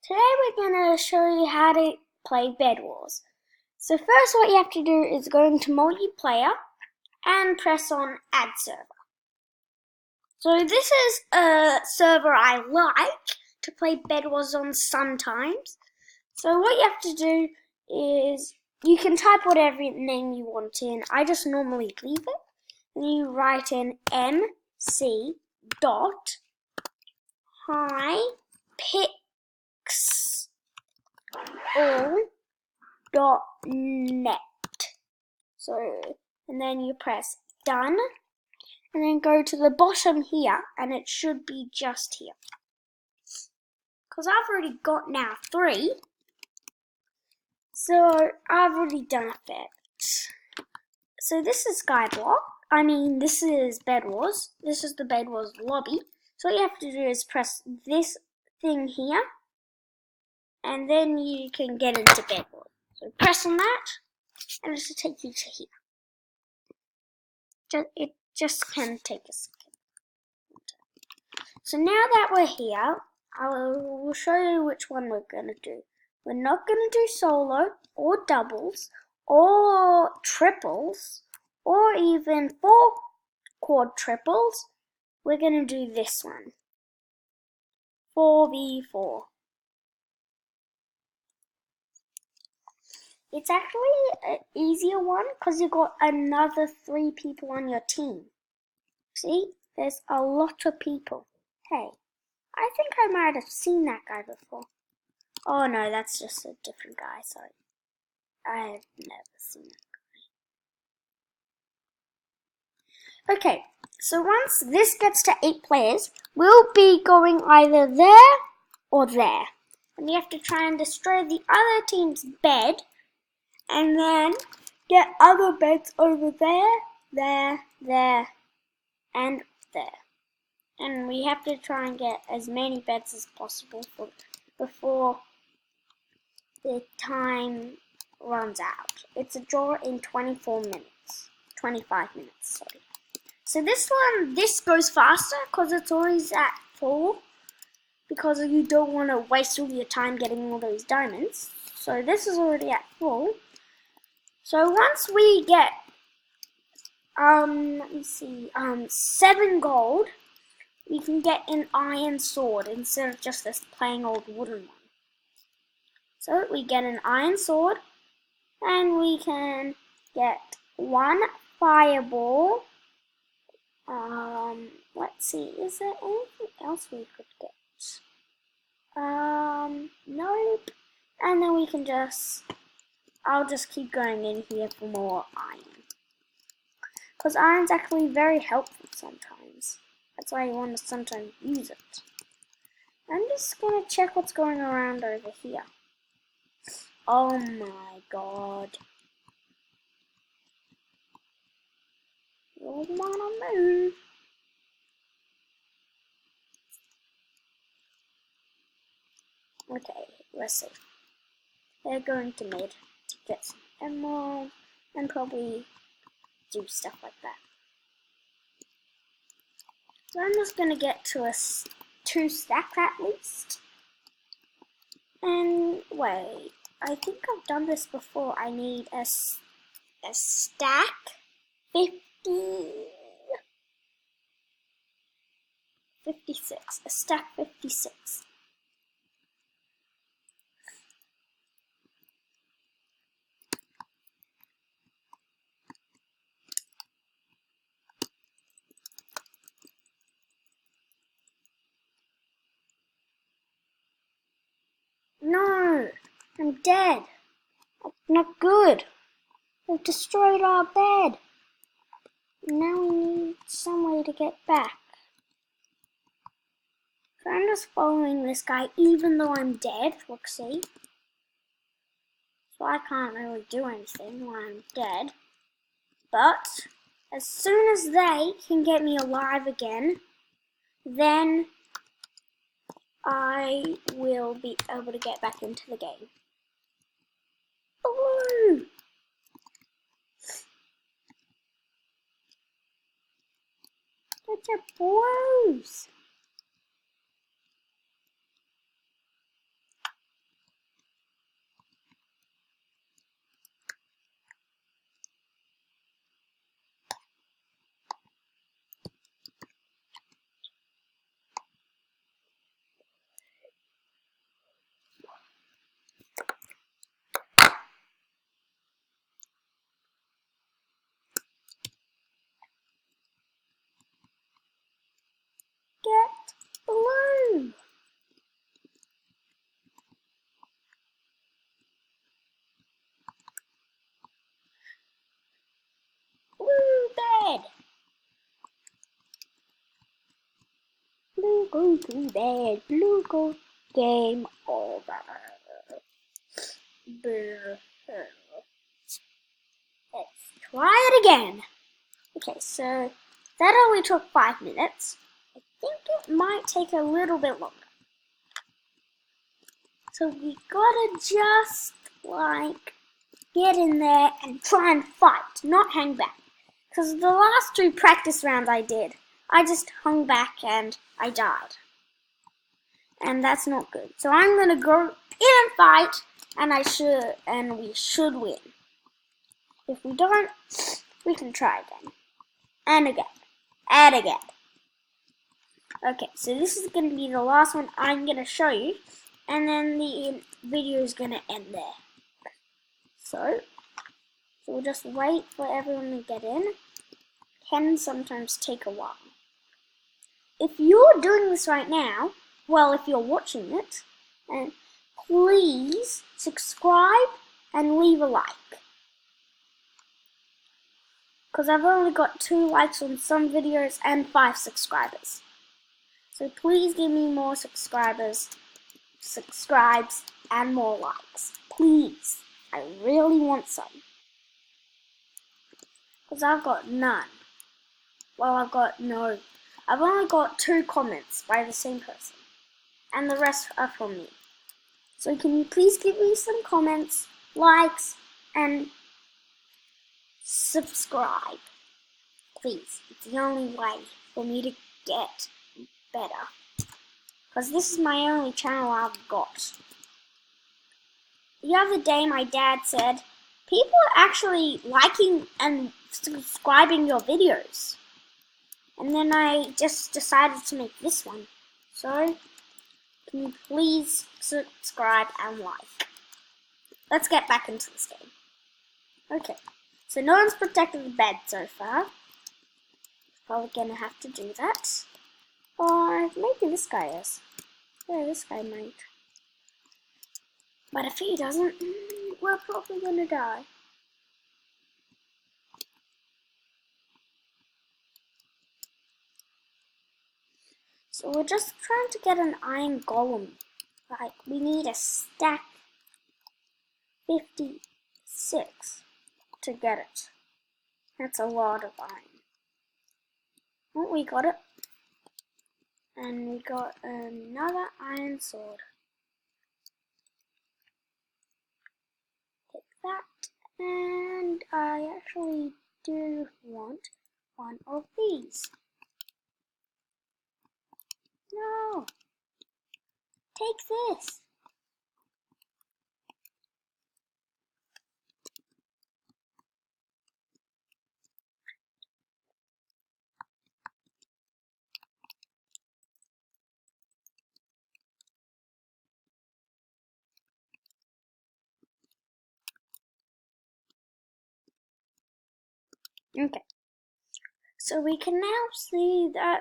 Today we're going to show you how to play Bed Wars. So first what you have to do is go into multiplayer and press on add server. So this is a server I like to play Bed Wars on sometimes. So what you have to do is you can type whatever name you want in. I just normally leave it. And you write in mc dot hi pix all.net. So, and then you press done, and then go to the bottom here, and it should be just here. Because I've already got now 3, so I've already done a bit. So this is this is Bed Wars. This is the Bed Wars lobby. So what you have to do is press this thing here, and then you can get into Bed Wars. So press on that, and it should take you to here. It just can take a second. So now that we're here, I will show you which one we're going to do. We're not going to do solo, or doubles, or triples, or even 4 quad triples. We're going to do this one. 4v4. It's actually an easier one because you've got another 3 people on your team. See, there's a lot of people. Hey, I think I might have seen that guy before. Oh no, that's just a different guy, sorry. I have never seen that guy. Okay, so once this gets to 8 players, we'll be going either there or there. And you have to try and destroy the other team's bed, and then get other beds over there, there, and there. And we have to try and get as many beds as possible before the time runs out. It's a draw in 24 minutes. 25 minutes, sorry. So this goes faster because it's always at 4. Because you don't want to waste all your time getting all those diamonds. So this is already at 4. So once we get, let me see, 7 gold, we can get an iron sword instead of just this plain old wooden one. So we get an iron sword, and we can get 1 fireball. Let's see, is there anything else we could get? Nope. And then we can I'll just keep going in here for more iron. Because iron's actually very helpful sometimes. That's why you want to sometimes use it. I'm just going to check what's going around over here. Oh my god. You wanna move? Okay, let's see. They're going to mid to get some emerald and probably do stuff like that. So I'm just going to get to a 2 stack at least. And wait, I think I've done this before. I need a stack 56. A stack 56. No, I'm dead. That's not good. They've destroyed our bed. Now we need some way to get back. So I'm just following this guy even though I'm dead. Look, see? So I can't really do anything while I'm dead. But as soon as they can get me alive again, then I will be able to get back into the game. Blue! That's your bros! go to bed. Blue goes game over. Let's try it again. Okay, so that only took 5 minutes. I think it might take a little bit longer. So we gotta just like get in there and try and fight, not hang back. Because the last 2 practice rounds I did, I just hung back and I died. And that's not good. So I'm gonna go in and fight, and we should win. If we don't, we can try again. And again. And again. Okay, so this is gonna be the last one I'm gonna show you, and then the video is gonna end there. So we'll just wait for everyone to get in. Can sometimes take a while. If you're doing this right now, well, if you're watching it, please subscribe and leave a like. Because I've only got 2 likes on some videos and 5 subscribers. So please give me more subscribes, and more likes. Please. I really want some. Because I've got none. Well, I've only got 2 comments by the same person. And the rest are from me. So can you please give me some comments, likes, and subscribe? Please. It's the only way for me to get better. Because this is my only channel I've got. The other day my dad said, people are actually liking and subscribing your videos. And then I just decided to make this one. So, can you please subscribe and like? Let's get back into this game. Okay, so no one's protected the bed so far. Probably gonna have to do that. Or maybe this guy is. Yeah, this guy might. But if he doesn't, we're probably gonna die. So we're just trying to get an iron golem. Like, we need a stack 56 to get it. That's a lot of iron. Oh, we got it. And we got another iron sword. Take that. And I actually do want one of these. No! Take this! Okay. So we can now see that